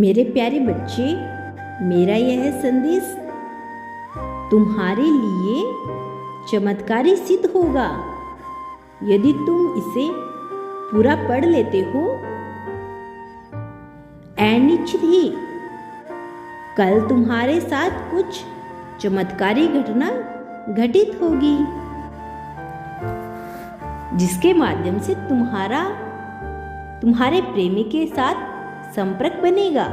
मेरे प्यारे बच्चे, मेरा यह संदेश तुम्हारे लिए चमत्कारी सिद्ध होगा यदि तुम इसे पूरा पढ़ लेते हो। निश्चित ही कल तुम्हारे साथ कुछ चमत्कारी घटना घटित होगी जिसके माध्यम से तुम्हारे प्रेमी के साथ संपर्क बनेगा।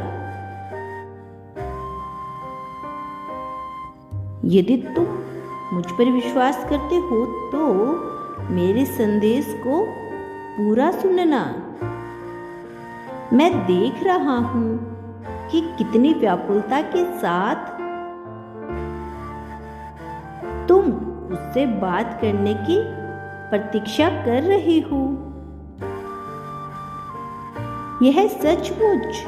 यदि तुम मुझ पर विश्वास करते हो तो मेरे संदेश को पूरा सुनना। मैं देख रहा हूं कि कितनी व्याकुलता के साथ तुम उससे बात करने की प्रतीक्षा कर रहे हो। यह सचमुच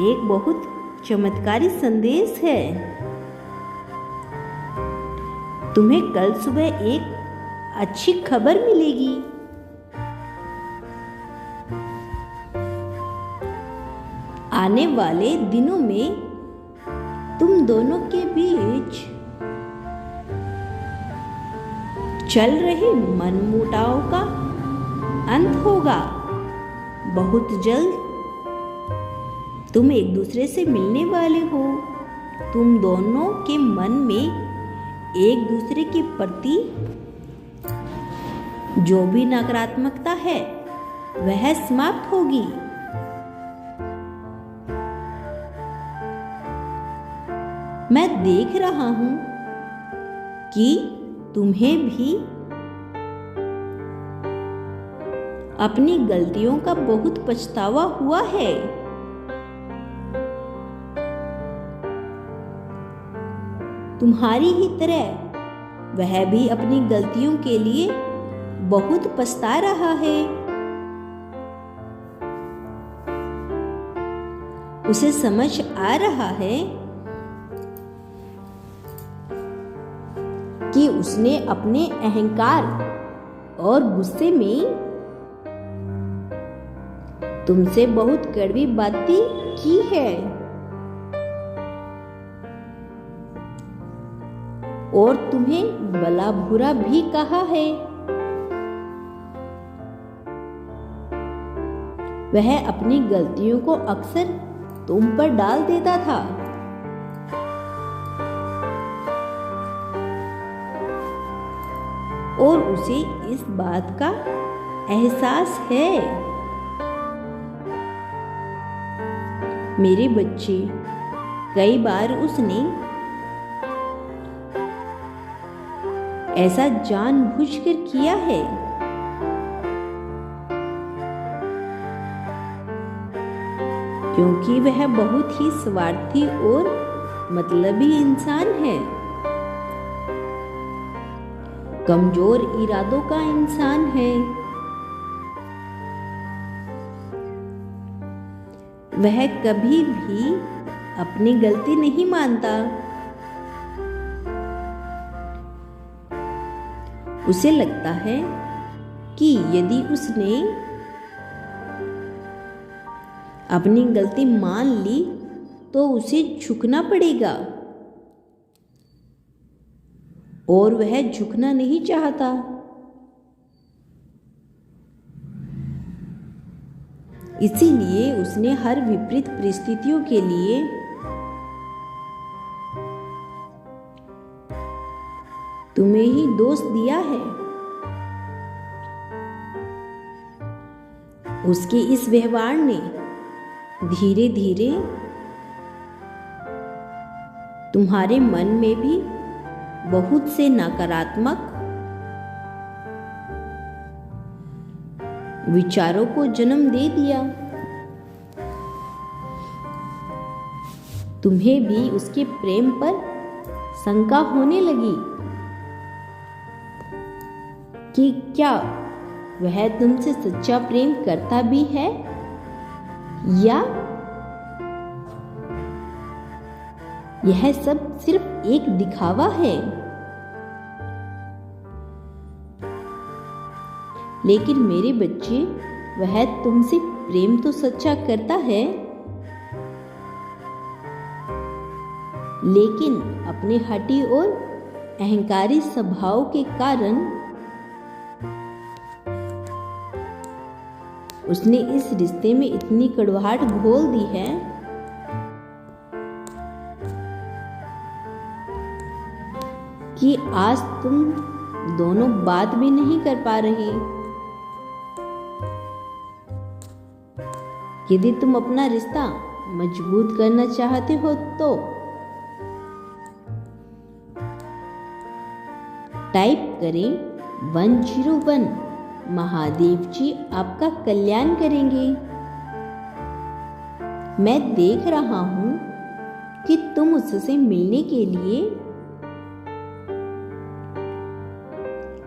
एक बहुत चमत्कारी संदेश है। तुम्हें कल सुबह एक अच्छी खबर मिलेगी। आने वाले दिनों में तुम दोनों के बीच चल रहे मनमुटाव का अंत होगा। बहुत जल्द तुम एक दूसरे से मिलने वाले हो। तुम दोनों के मन में एक दूसरे के प्रति जो भी नकारात्मकता है वह समाप्त होगी। मैं देख रहा हूं कि तुम्हें भी अपनी गलतियों का बहुत पछतावा हुआ है। तुम्हारी ही तरह वह भी अपनी गलतियों के लिए बहुत पछता रहा है। उसे समझ आ रहा है कि उसने अपने अहंकार और गुस्से में तुमसे बहुत कड़वी बातें की है और तुम्हें भला बुरा भी कहा है। वह अपनी गलतियों को अक्सर तुम पर डाल देता था। और उसे इस बात का एहसास है। मेरे बच्चे, कई बार उसने ऐसा जानबूझकर किया है। क्योंकि वह बहुत ही स्वार्थी और मतलबी इंसान है, कमजोर इरादों का इंसान है। वह कभी भी अपनी गलती नहीं मानता। उसे लगता है कि यदि उसने अपनी गलती मान ली तो उसे झुकना पड़ेगा और वह झुकना नहीं चाहता। इसीलिए उसने हर विपरीत परिस्थितियों के लिए तुम्हें ही दोष दिया है। उसके इस व्यवहार ने धीरे धीरे तुम्हारे मन में भी बहुत से नकारात्मक विचारों को जन्म दे दिया। तुम्हें भी उसके प्रेम पर शंका होने लगी कि क्या वह तुमसे सच्चा प्रेम करता भी है या यह सब सिर्फ एक दिखावा है। लेकिन मेरे बच्चे, वह तुमसे प्रेम तो सच्चा करता है। लेकिन अपने हठी और अहंकारी स्वभाव के कारण उसने इस रिश्ते में इतनी कड़वाहट घोल दी है कि आज तुम दोनों बात भी नहीं कर पा रहे। यदि तुम अपना रिश्ता मजबूत करना चाहते हो तो टाइप करें 101। महादेव जी आपका कल्याण करेंगे। मैं देख रहा हूं कि तुम उससे मिलने के लिए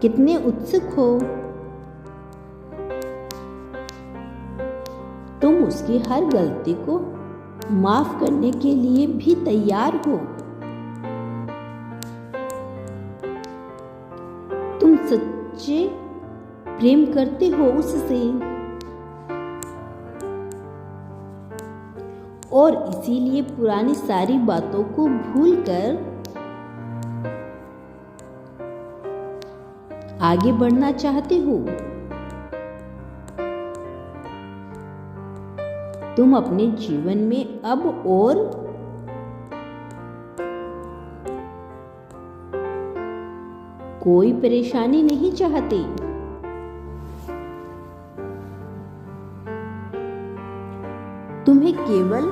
कितने उत्सुक हो। तुम उसकी हर गलती को माफ करने के लिए भी तैयार हो। तुम सच्चे प्रेम करते हो उससे और इसीलिए पुरानी सारी बातों को भूलकर आगे बढ़ना चाहते हो। तुम अपने जीवन में अब और कोई परेशानी नहीं चाहते। तुम्हें केवल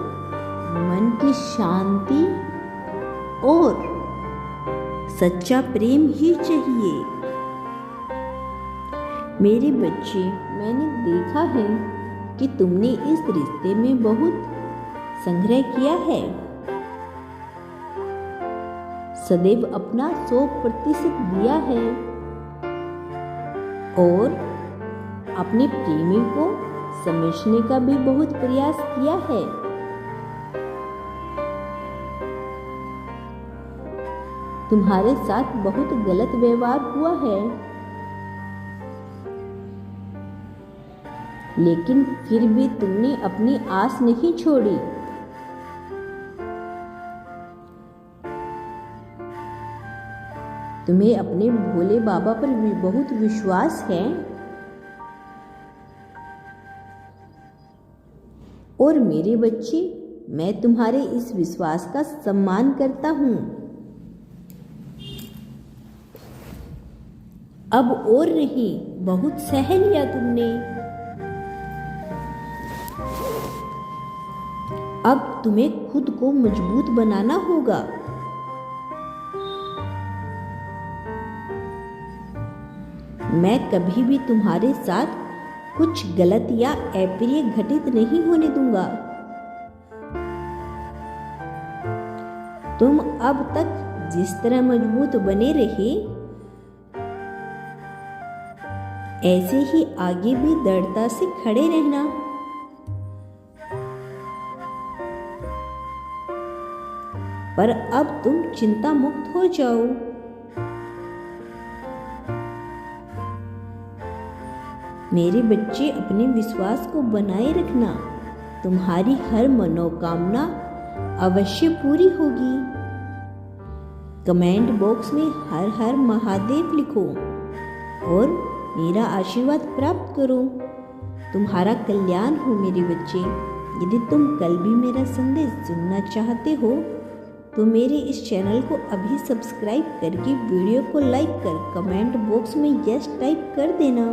मन की शांति और सच्चा प्रेम ही चाहिए। मेरे बच्चे, मैंने देखा है कि तुमने इस रिश्ते में बहुत संग्रह किया है। सदैव अपना 100% दिया है और अपने प्रेमी को समझने का भी बहुत प्रयास किया है। तुम्हारे साथ बहुत गलत व्यवहार हुआ है, लेकिन फिर भी तुमने अपनी आस नहीं छोड़ी। तुम्हें अपने भोले बाबा पर भी बहुत विश्वास है और मेरे बच्चे, मैं तुम्हारे इस विश्वास का सम्मान करता हूं। अब और नहीं, बहुत सह लिया तुमने। अब तुम्हें खुद को मजबूत बनाना होगा। मैं कभी भी तुम्हारे साथ कुछ गलत या अप्रिय घटित नहीं होने दूंगा। तुम अब तक जिस तरह मजबूत बने रहे, ऐसे ही आगे भी दृढ़ता से खड़े रहना। पर अब तुम चिंता मुक्त हो जाओ। मेरे बच्चे, अपने विश्वास को बनाए रखना। तुम्हारी हर मनोकामना अवश्य पूरी होगी। कमेंट बॉक्स में हर हर महादेव लिखो और मेरा आशीर्वाद प्राप्त करो। तुम्हारा कल्याण हो मेरे बच्चे। यदि तुम कल भी मेरा संदेश सुनना चाहते हो तो मेरे इस चैनल को अभी सब्सक्राइब करके वीडियो को लाइक कर कमेंट बॉक्स में यस टाइप कर देना।